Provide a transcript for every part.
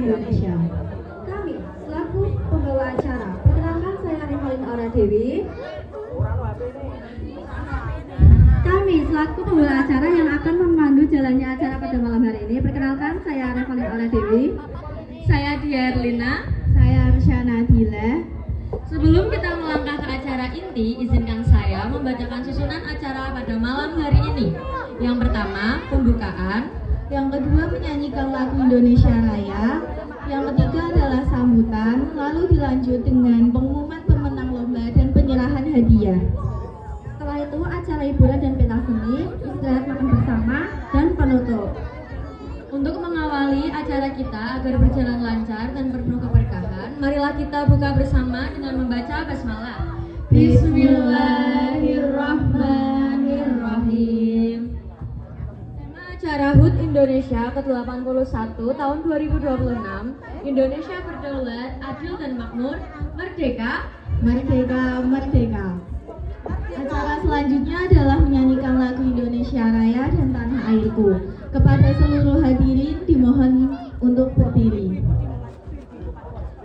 Indonesia. Kami selaku pembawa acara, perkenalkan saya Revalin Aura Dewi. Kami selaku pembawa acara yang akan memandu jalannya acara pada malam hari ini. Perkenalkan saya Revalin Aura Dewi. Saya Dia Erlina. Saya Arsyana Dila. Sebelum kita melangkah ke acara inti, izinkan saya membacakan susunan acara pada malam hari ini. Yang pertama, pembukaan. Yang kedua, menyanyikan lagu Indonesia Raya. Yang ketiga adalah sambutan. Lalu dilanjut dengan pengumuman pemenang lomba dan penyerahan hadiah. Setelah itu, acara hiburan dan pentas seni, istirahat makan bersama, dan penutup. Untuk mengawali acara kita agar berjalan lancar dan penuh keberkahan, marilah kita buka bersama dengan membaca basmalah. Bismillahirrahmanirrahim. Tema acara HUT Indonesia ke-81 tahun 2026, Indonesia berdaulat, adil dan makmur, merdeka, Merdeka, merdeka. Acara selanjutnya adalah menyanyikan lagu Indonesia Raya dan Tanah Airku. Kepada seluruh hadirin dimohon untuk berdiri.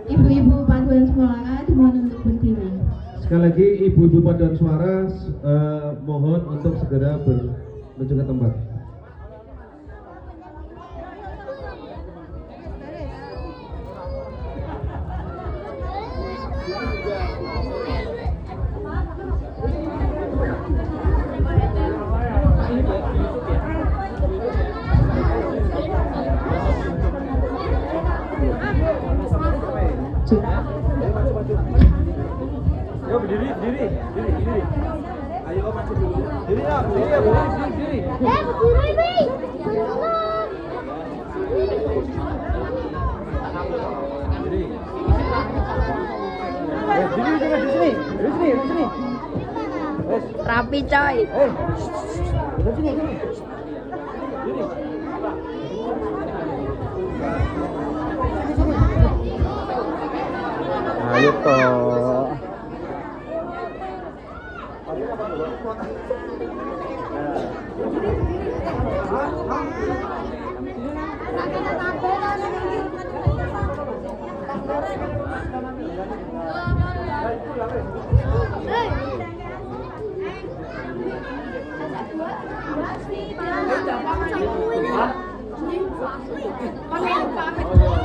Ibu-ibu paduan suara dimohon untuk berdiri. Sekali lagi ibu-ibu paduan suara mohon untuk segera menuju ke tempat. Yo berdiri. Ayo maju dulu. Diri ya, berdiri. Berdiri, Diri di sini. rapi coy. Di sini. Diri. Ayo toh.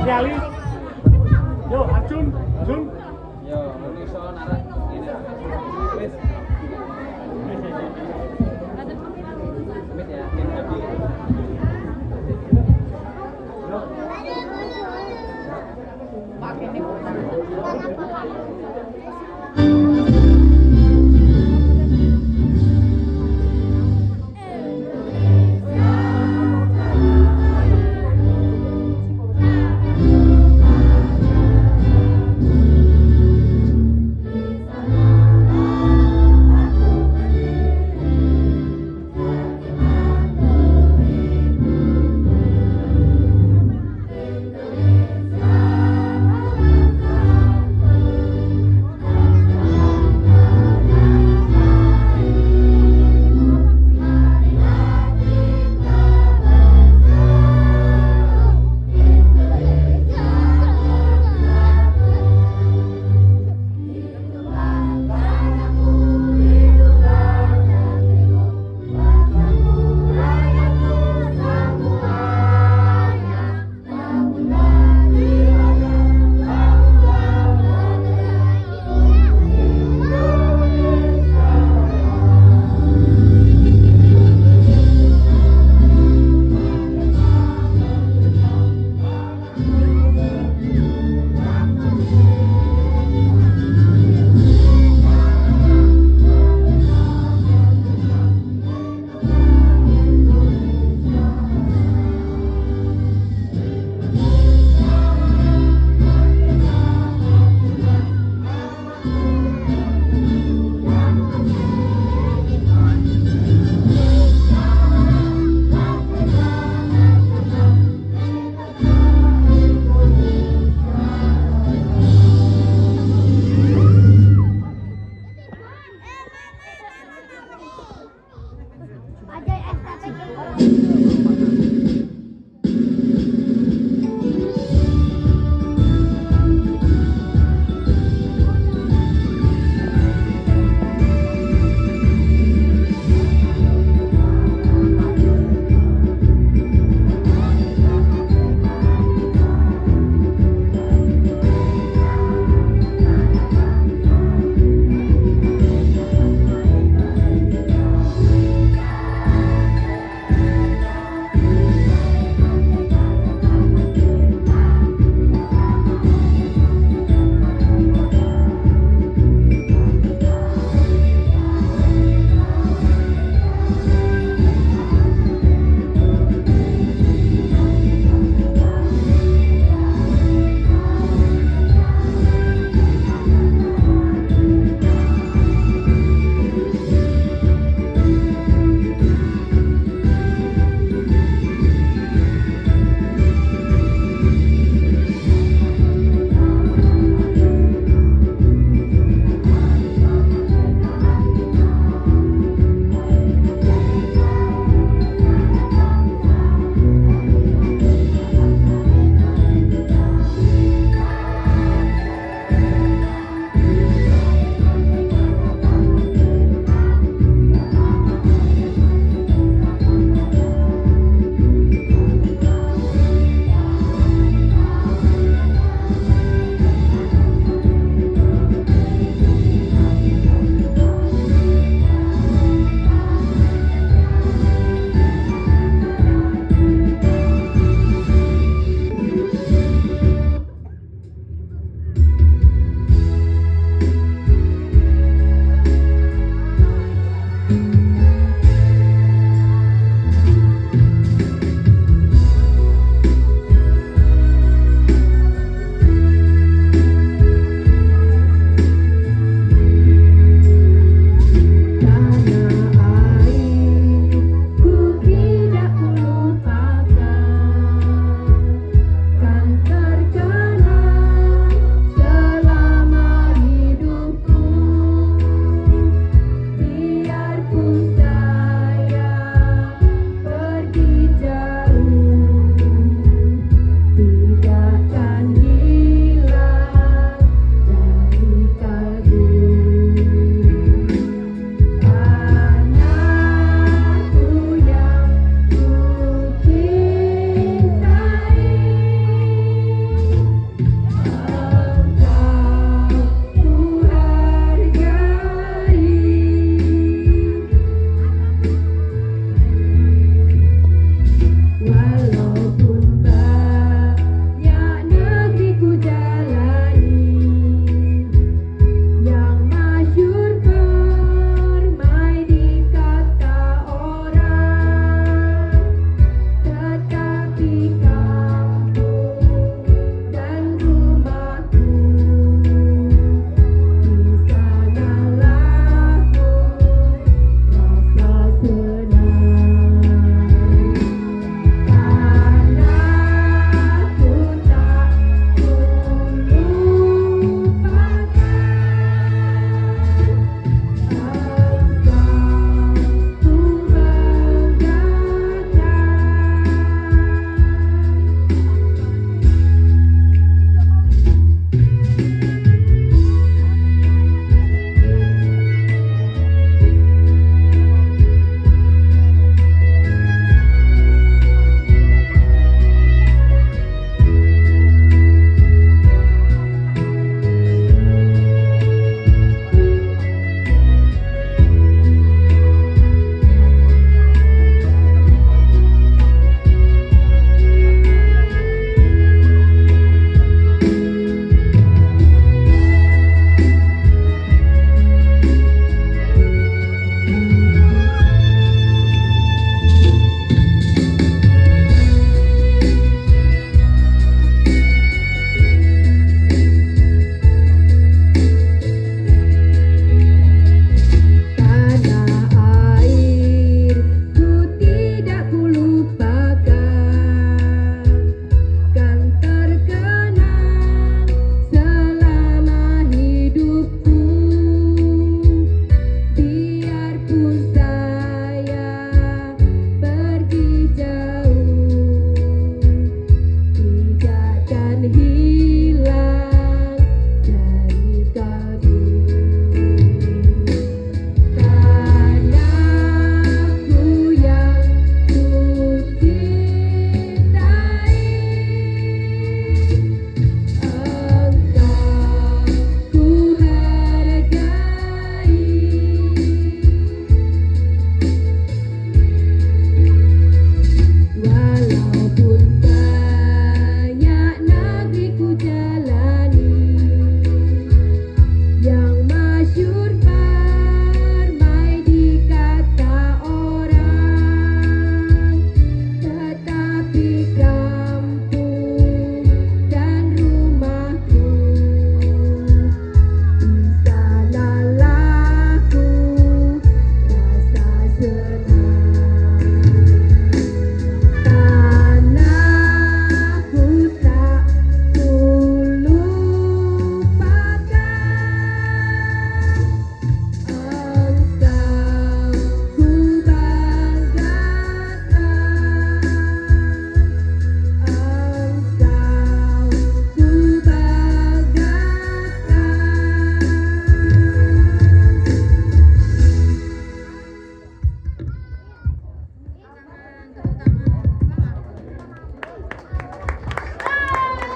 Yali. Yo, Arjun. Yo, ini soal narak ini. Wes. Amit ya, tim tadi. Pakai ini.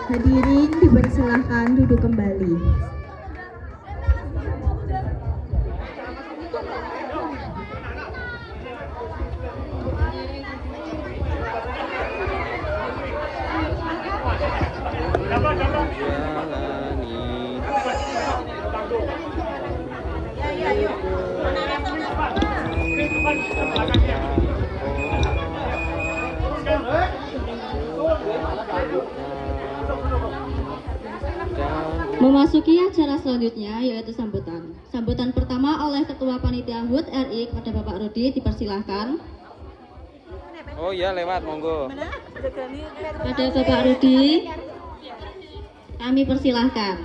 Hadirin dipersilahkan duduk kembali. Memasuki acara selanjutnya yaitu sambutan. Sambutan pertama oleh Ketua Panitia HUT RI kepada Bapak Rudi, dipersilahkan. Oh iya, lewat, monggo. Pada Bapak Rudi, kami persilahkan.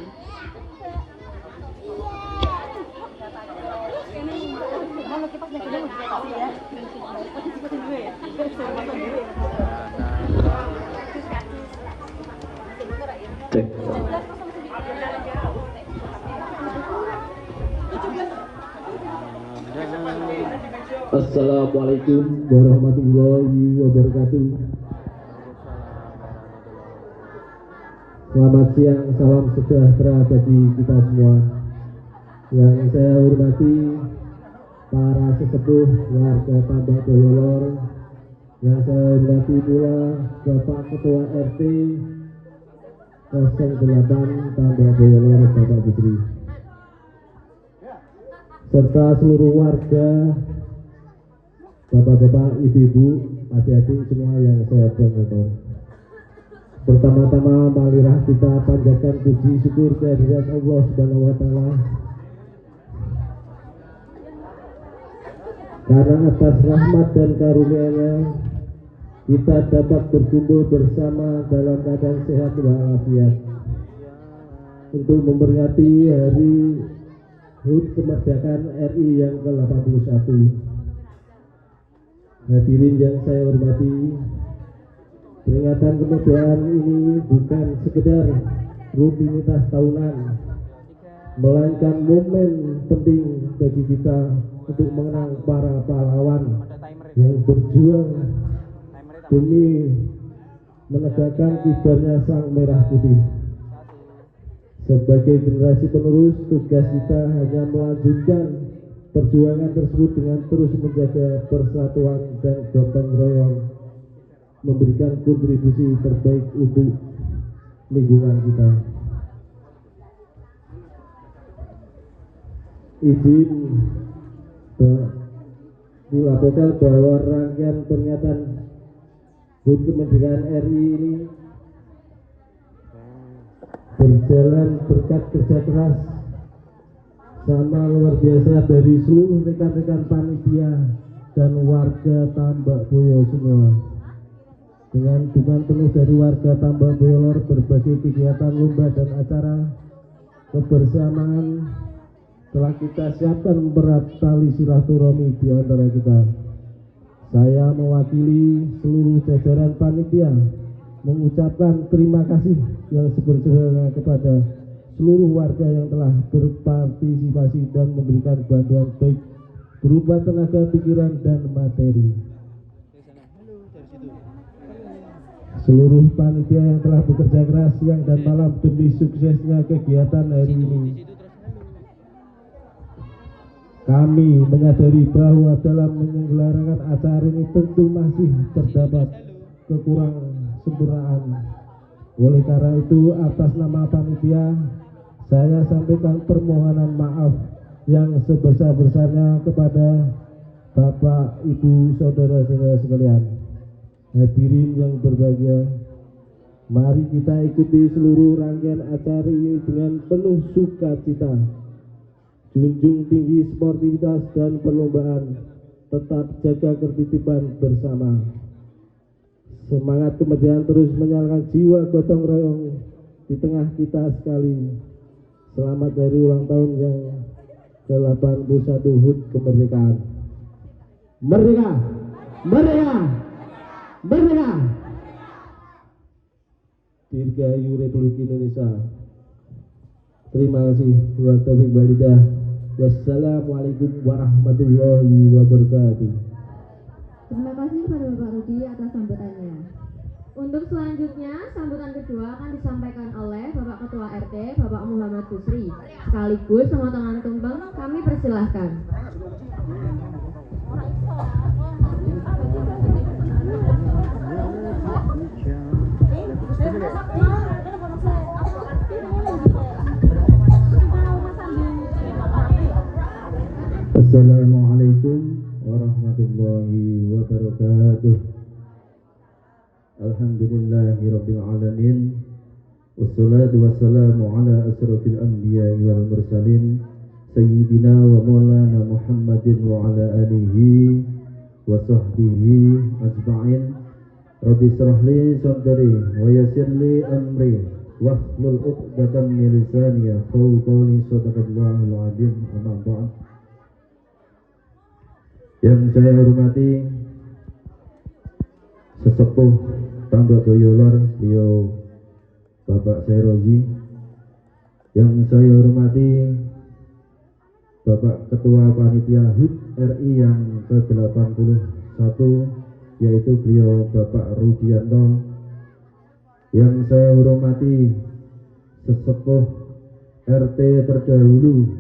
Cek. Assalamualaikum warahmatullahi wabarakatuh. Selamat siang, salam sejahtera bagi kita semua. Yang saya hormati para sesepuh warga Tambak Boyolor, yang saya hormati pula Bapak Ketua RT 08 Tambak Boyolor Bapak Putri, serta seluruh warga, bapak-bapak, ibu-ibu, adik-adik semua yang saya banggakan. Pertama-tama marilah kita panjatkan puji syukur kehadirat Allah Subhanahu wa taala, karena atas rahmat dan karunia-Nya kita dapat berkumpul bersama dalam keadaan sehat walafiat untuk memperingati hari HUT kemerdekaan RI yang ke-81. Hadirin yang saya hormati, peringatan kemerdekaan ini bukan sekedar rutinitas tahunan, melainkan momen penting bagi kita untuk mengenang para pahlawan yang berjuang demi menegakkan kibarnya sang merah putih. Sebagai generasi penerus, tugas kita hanya melanjutkan perjuangan tersebut dengan terus menjaga persatuan dan gotong royong, memberikan kontribusi terbaik untuk lingkungan kita. Izin dilaporkan bahwa rangkaian peringatan HUT kemerdekaan RI ini berjalan berkat kerja keras sama luar biasa dari seluruh rekan-rekan panitia dan warga Tambak Boyo semua. Dengan dukungan penuh dari warga Tambak Boyolor, berbagai kegiatan lomba dan acara kebersamaan telah kita siapkan berat tali silaturahmi di antara kita. Saya mewakili seluruh jajaran panitia mengucapkan terima kasih yang sebesar-besarnya kepada seluruh warga yang telah berpartisipasi dan memberikan bantuan baik berupa tenaga, pikiran, dan materi. Seluruh panitia yang telah bekerja keras siang dan malam demi suksesnya kegiatan hari ini. Kami menyadari bahwa dalam menyelenggarakan acara ini tentu masih terdapat kekurangan sempurnaan. Oleh karena itu, atas nama panitia, saya sampaikan permohonan maaf yang sebesar-besarnya kepada Bapak, Ibu, saudara-saudara sekalian. Hadirin yang berbahagia, mari kita ikuti seluruh rangkaian acara ini dengan penuh sukacita. Junjung tinggi sportivitas dan perlombaan, tetap jaga ketertiban bersama. Semangat kemerdekaan terus menyalakan jiwa gotong royong di tengah kita sekali. Selamat dari ulang tahun yang ke-81 HUT kemerdekaan. Merdeka! Merdeka! Merdeka! Dirgahayu Republik Indonesia. Terima kasih. Wa taufiq walhidayah. Wassalamualaikum warahmatullahi wabarakatuh. Terima kasih kepada Bapak Rudi atas sambutannya. Untuk selanjutnya, sambutan kedua akan disampaikan oleh Bapak Ketua RT, Bapak Muhammad Busri. Sekaligus pemotongan tumpeng kami persilahkan. Assalamualaikum warahmatullahi wabarakatuh. Alhamdulillahirabbil alamin. Wassalatu wassalamu ala asrofil anbiya'i wal mursalin sayyidina wa maulana Muhammadin wa ala alihi wa sahbihi ajma'in. Rabbi shrah li sadri wa yassir li amri wahlul 'uqdatam min lisani yafqahu qawli. Shadaqallahul 'azim. Amma ba'd. Yang saya hormati sesepuh Tambak Boyolor, beliau Bapak Sairozi. Yang saya hormati Bapak Ketua Panitia HUT RI yang ke-81, yaitu beliau Bapak Rudianto. Yang saya hormati sesepuh RT terdahulu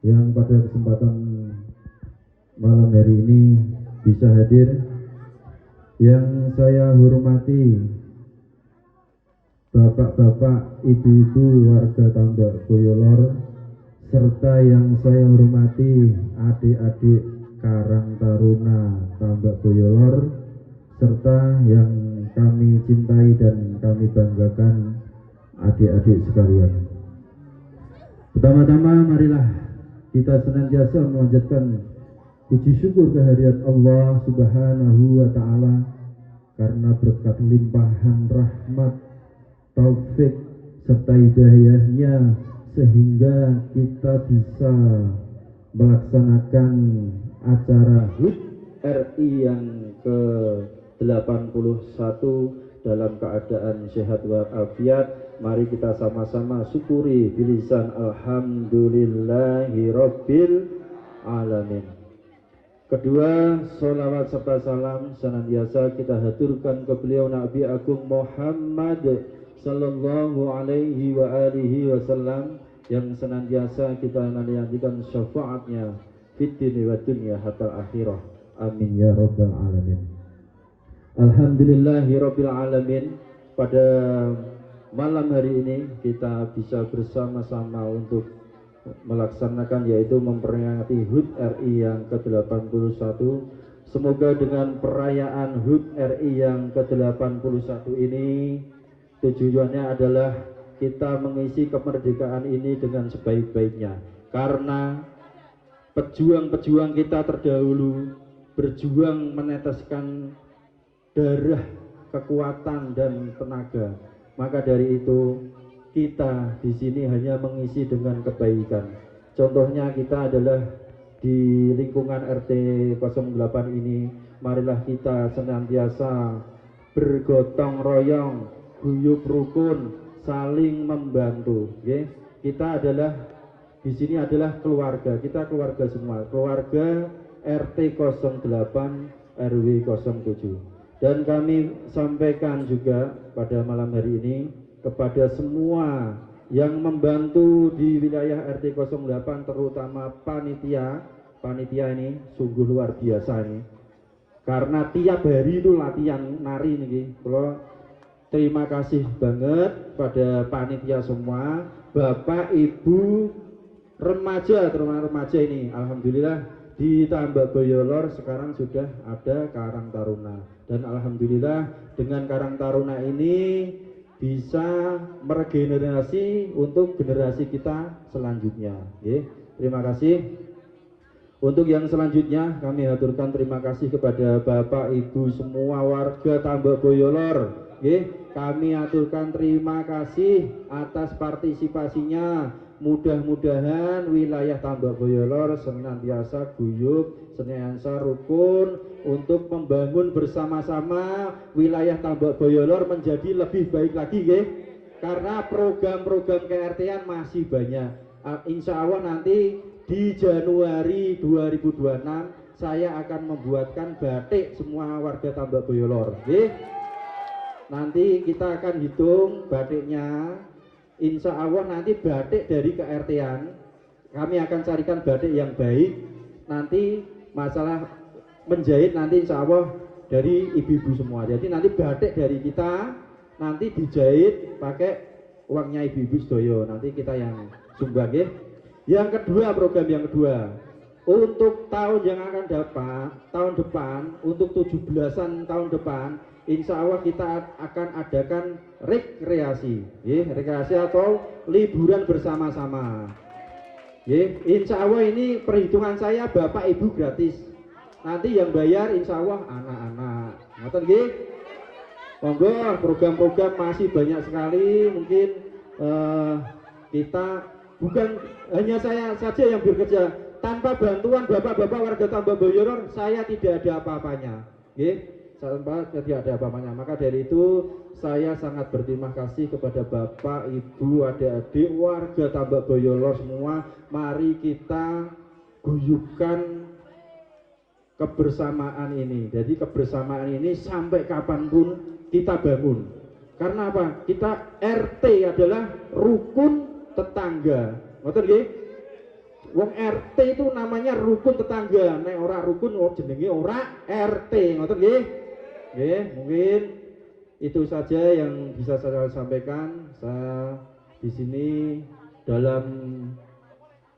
yang pada kesempatan malam hari ini bisa hadir. Yang saya hormati bapak-bapak, ibu-ibu warga Tambak Boyolor, serta yang saya hormati adik-adik Karang Taruna Tambak Boyolor, serta yang kami cintai dan kami banggakan adik-adik sekalian. Pertama-tama marilah kita senantiasa memanjatkan puji syukur kehadirat Allah Subhanahu wa Ta'ala, karena berkat limpahan rahmat, taufik serta hidayahnya sehingga kita bisa melaksanakan acara HUT RI yang ke-81 dalam keadaan sehat walafiat. Mari kita sama-sama syukuri bilisan alhamdulillahirabbil alamin. Kedua, sholawat serta salam senantiasa kita haturkan ke beliau Nabi Agung Muhammad sallallahu alaihi wa alihi wasallam, yang senantiasa kita nantikan syafaatnya fid dunya wa dunya hatta akhirah. Amin ya rabbal alamin. Alhamdulillahi rabbil alamin. Pada malam hari ini kita bisa bersama-sama untuk melaksanakan, yaitu memperingati HUT RI yang ke-81. Semoga dengan perayaan HUT RI yang ke-81 ini tujuannya adalah kita mengisi kemerdekaan ini dengan sebaik-baiknya, karena pejuang-pejuang kita terdahulu berjuang meneteskan darah, kekuatan dan tenaga. Maka dari itu kita di sini hanya mengisi dengan kebaikan. Contohnya kita adalah di lingkungan RT 08 ini, marilah kita senantiasa bergotong royong, guyup rukun, saling membantu. Okay? Kita adalah di sini adalah keluarga, kita keluarga semua, keluarga RT 08 RW 07. Dan kami sampaikan juga pada malam hari ini kepada semua yang membantu di wilayah RT 08, terutama panitia ini sungguh luar biasa ini, karena tiap hari itu latihan nari nih. Kalau terima kasih banget pada panitia semua, bapak ibu remaja, terutama remaja ini. Alhamdulillah di Tambak Boyolor sekarang sudah ada Karang Taruna, dan alhamdulillah dengan Karang Taruna ini bisa meregenerasi untuk generasi kita selanjutnya. Terima kasih. Untuk yang selanjutnya kami haturkan terima kasih kepada bapak ibu semua warga Tambak Boyolor. Kami aturkan terima kasih atas partisipasinya. Mudah-mudahan wilayah Tambak Boyolor senantiasa guyup, senantiasa rukun untuk membangun bersama-sama wilayah Tambak Boyolor menjadi lebih baik lagi, karena program-program KRT-an masih banyak. Insya Allah nanti di Januari 2026 saya akan membuatkan batik semua warga Tambak Boyolor. Nanti kita akan hitung batiknya. Insya Allah nanti batik dari KRT-an kami akan carikan batik yang baik. Nanti masalah menjahit nanti insya Allah dari ibu-ibu semua. Jadi nanti batik dari kita nanti dijahit pakai uangnya ibu-ibu sedoyo. Nanti kita yang sumbang ya. Yang kedua, program yang kedua untuk tahun yang akan dapat tahun depan, untuk 17-an tahun depan, insya Allah kita akan adakan rekreasi, rekreasi atau liburan bersama-sama. Insya Allah ini perhitungan saya Bapak Ibu gratis. Nanti yang bayar insya Allah anak-anak. Ngoten nggih? Monggo, program-program masih banyak sekali. Mungkin kita bukan hanya saya saja yang bekerja. Tanpa bantuan bapak-bapak warga Tambak Boyoror, saya tidak ada apa-apanya. Tanpa tidak ada apa-apanya. Maka dari itu saya sangat berterima kasih kepada Bapak, Ibu, adik-adik warga Tambak Boyoror semua. Mari kita guyupkan kebersamaan ini. Jadi kebersamaan ini sampai kapanpun kita bangun. Karena apa? Kita RT adalah rukun tetangga. Ngoten nggih? Wong RT itu namanya rukun tetangga. Nek ora rukun jenenge ora RT. Ngoten nggih? Nggih, mungkin itu saja yang bisa saya sampaikan. Saya di sini dalam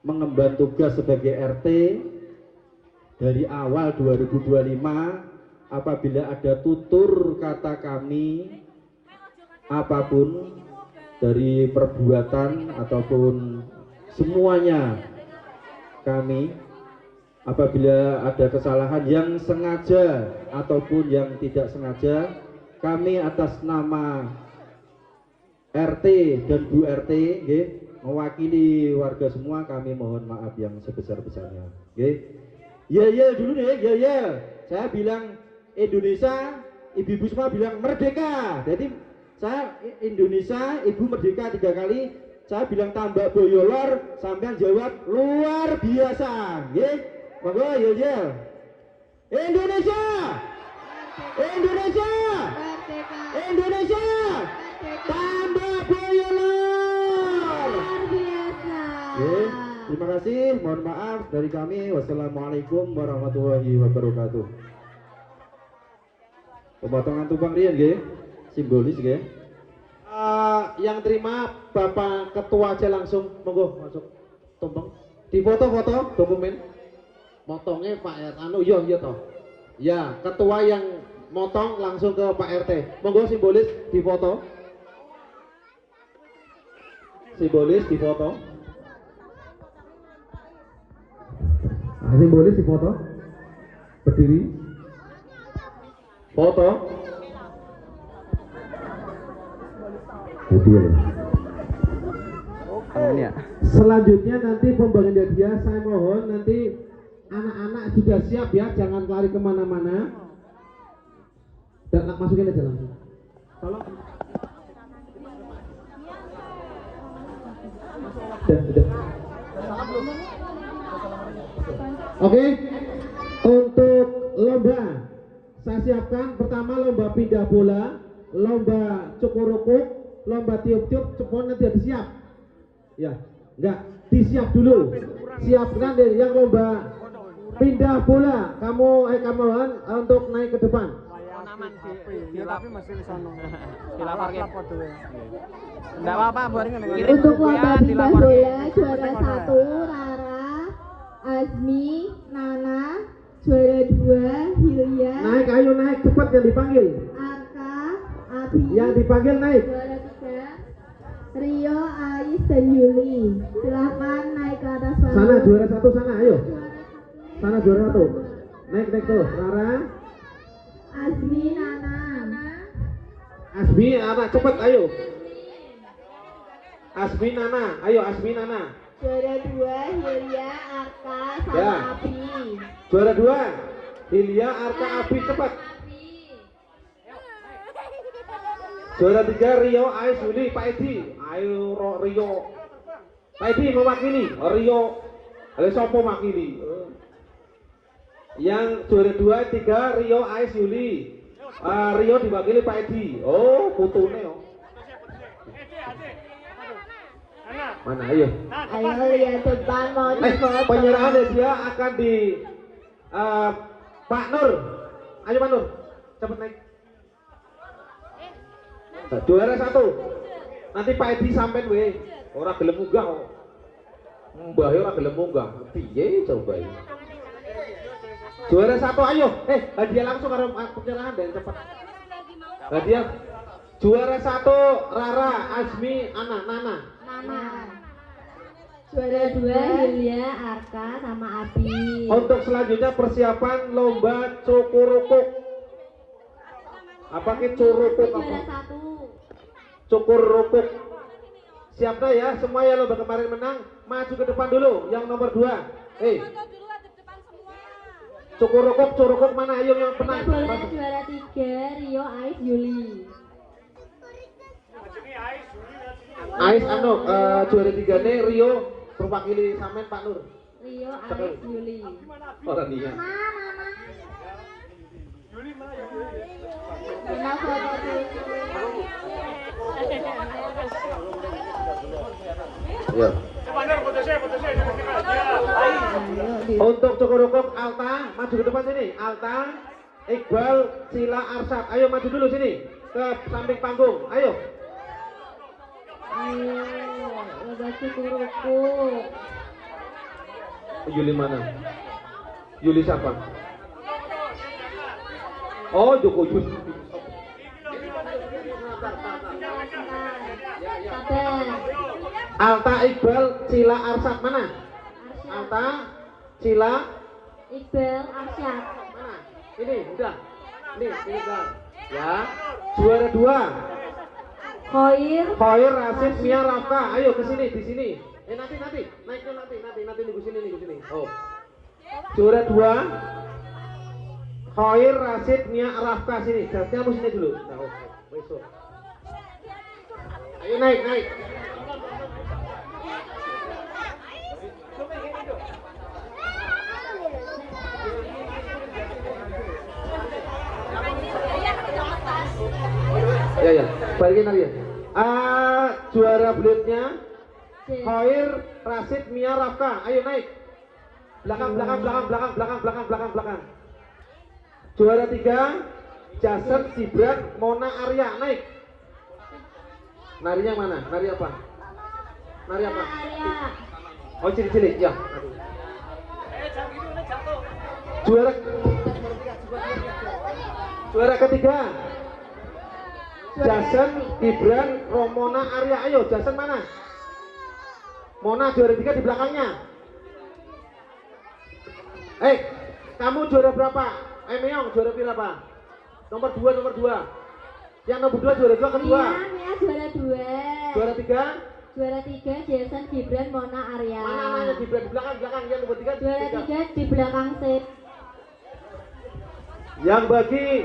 mengemban tugas sebagai RT dari awal 2025. Apabila ada tutur kata kami apapun dari perbuatan ataupun semuanya kami, apabila ada kesalahan yang sengaja ataupun yang tidak sengaja, kami atas nama RT dan Bu RT mewakili warga semua, kami mohon maaf yang sebesar-besarnya. Ya dulu nih, ya. Saya bilang Indonesia, ibu-ibu semua bilang merdeka. Jadi saya Indonesia, ibu merdeka 3 kali. Saya bilang Tambak Boyoror, sampean jawab luar biasa. Monggo ya. Indonesia. Indonesia. Indonesia. Tambak Boyoror. Luar biasa. Terima kasih, mohon maaf dari kami. Wassalamualaikum warahmatullahi wabarakatuh. Pemotongan tumpang riyen nggih, simbolis nggih. Yang terima Bapak Ketua aja langsung, monggo masuk tumpeng. Di foto-foto dokumen. Motongnya Pak anu iya toh. Ya, ketua yang motong langsung ke Pak RT. Monggo simbolis di foto. Simbolis di foto. Simbolis di foto. Berdiri. Foto. Selanjutnya nanti pembagian hadiah, saya mohon nanti anak-anak sudah siap ya, jangan lari kemana-mana. Dan masukin aja langsung. Tolong. Udah. Oke, untuk lomba saya siapkan pertama lomba pindah bola, lomba cukur-rukuk, lomba tiup-tiup, cepon nanti ada siap. Ya, enggak, disiap dulu. Siapkan deh yang lomba pindah bola. Kamu untuk naik ke depan. Untuk lomba pindah bola juara 1 Rara, Azmi, Nana, juara 2 Hilya. Naik, ayo naik cepat yang dipanggil. Arka, Abi. Yang dipanggil naik. Juara 3 Rio, Ais, dan Yuli. Silahkan naik ke atas panggung. Sana juara 1 sana, ayo. Juara 1. Sana juara 1. Naik tuh, Rara. Azmi, Nana. Asmi, anak cepat, ayo. Asmi, Nana, ayo Asmi, Nana. Juara 2 Hilya, Arka, sama Ya. Abi. Juara 2 Hilya, Arka, Abi, cepat. Juara 3 Rio, Ais, Yuli, Pak Edi. Ayo Rio. Pak Edi mewakili. Rio. Ayo sopo mewakili. Yang juara 2, 3 Rio, Ais, Yuli. Rio diwakili Pak Edi. Oh, putune oh. Mana ayo? Ayo lihat depan mau difoto. Penyerahan hadiah akan di Pak Nur. Ayo Pak Nur, cepet naik. Juara 1. Nanti Pak Edi sampein we. Ora gelem munggah kok. Mbah ora gelem munggah. Piye coba iki? Juara 1 ayo. Hadiah langsung karo penyerahan dan cepet. Hadiah juara 1 Rara, Azmi, Nana. Juara 2 Yulia, Arka, sama Abi. Untuk selanjutnya persiapan lomba cukurukuk. Apa ki curukuk apa? Juara 1. Cukurukuk. Siap dah ya, semua yang lomba kemarin menang, maju ke depan dulu. Yang nomor 2. Cukurukuk mana? Ayo yang menang. Bola juara 3 Rio, Ais, Yuli. Ais juara 3 nih Rio mewakili sampean Pak Nur. Rio, Ais, Yuli. Orang dia. Kenal foto Ya. Untuk cukurukuk Alta maju ke depan sini. Alta, Iqbal, Sila, Arsad. Ayo maju dulu sini ke samping panggung. Ayo. lomba cukurukuk. Yuli mana? Yuli siapa? Oh, Joko Yuli. Alta, Iqbal, Cila, Arsad mana? Alta, Cila, Iqbal, Arsyad. mana? Ini udah. Ini udah. Ya. Juara 2. Khoir, Rasid, Mia, Rafa. Ayo ke sini, di sini. Nanti naiknya nanti nunggu sini. Oh. Juara 2. Khoir, Rasid, Mia, Rafa sini. Kamu sini dulu. Nah, oke. Besok. Ayo naik. Ya, balikin lagi ya. Juara belutnya Khoir, Rasid, Mia, Rafka. Ayo naik. Belakang. Juara 3 Jason, Gibran, Mona, Arya. Naik. Narinya mana? Nari apa? Oh, cilik-cilik ya. Juara ketiga Jason, Gibran, Romona, Arya. Ayo, Jason mana? Mona juara 3 di belakangnya. Kamu juara berapa? Meong juara berapa? Nomor 2. Yang nomor 2 juara 2 kedua. Mia juara 2. Juara 3? Juara 3 Jason, Gibran, Mona, Arya. Mana Gibran di belakang. Yang nomor 3 Juara 3 di belakang set. Yang bagi.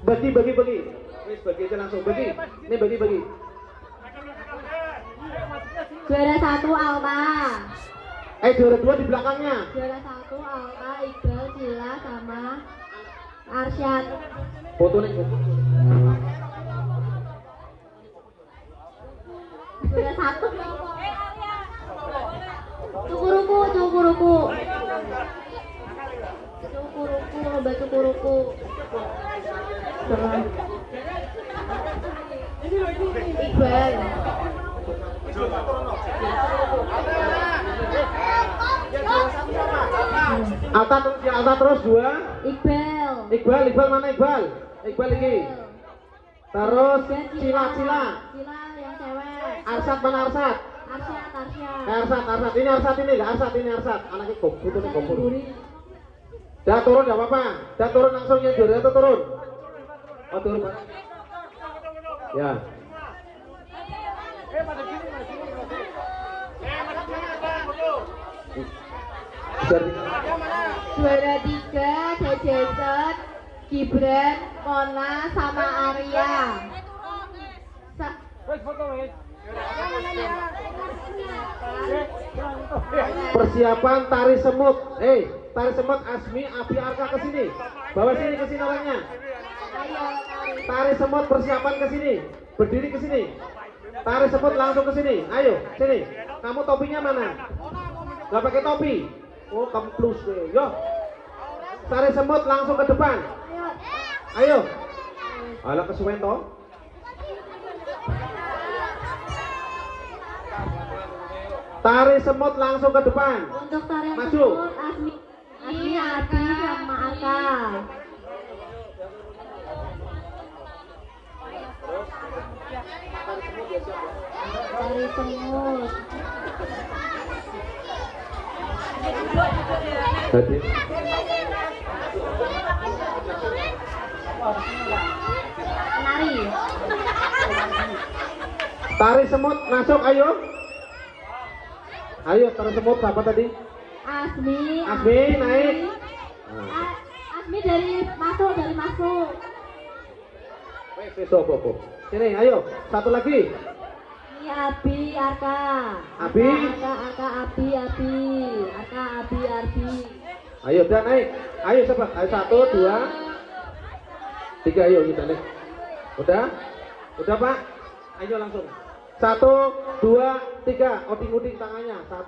Wis bagi aja langsung bagi. Ini bagi. Juara 1 Alta. Juara 2 di belakangnya. Juara 1 Alta, Iqbal, Cila, sama Arsyad. Foto nih. Juara 1 Cukuruku. Lomba cukuruku. Iqbal. Alta terus 2. Iqbal mana Iqbal? Iqbal lagi. Terus Cila. Cila yang cewek. Arsad mana Arsad? Arsyad. Ini Arsad. Anaknya foto nih kompor. Dah turun enggak apa-apa. Dah turun langsung ya juara itu turun. Oh turun. Ya. Juara 3 Jason, Gibran, Mona, sama Arya. persiapan tari semut. Tari semut Asmi, Abi, Arka ke sini. Bawa sini ke sini orangnya. Tari semut persiapan ke sini. Berdiri ke sini. Tari semut langsung ke sini. Ayo, sini. Kamu topinya mana? Gak pakai topi. Oh, kamu plus deh. Yo. Tari semut langsung ke depan. Ayo. Alah kesuwen toh. Tari semut langsung ke depan. Untuk tarian Maju. tersebut Asmi, Abi sama Arka. Tari semut. Jadi. Menari. Tari semut masuk, ayo. Ayo, tari semut siapa tadi? Asmi. Asmi naik. Asmi dari masuk. Besok. Sini, ayo. Satu lagi. Ini Abi, Arka. Abi. Arka, Abi. Arka, Abi. Ayo, udah naik. Ayo cepat. Ayo 1, 2, 3, ayo kita naik. Udah? Udah Pak? Ayo langsung. 1, 2, 3. Oding-oding tangannya.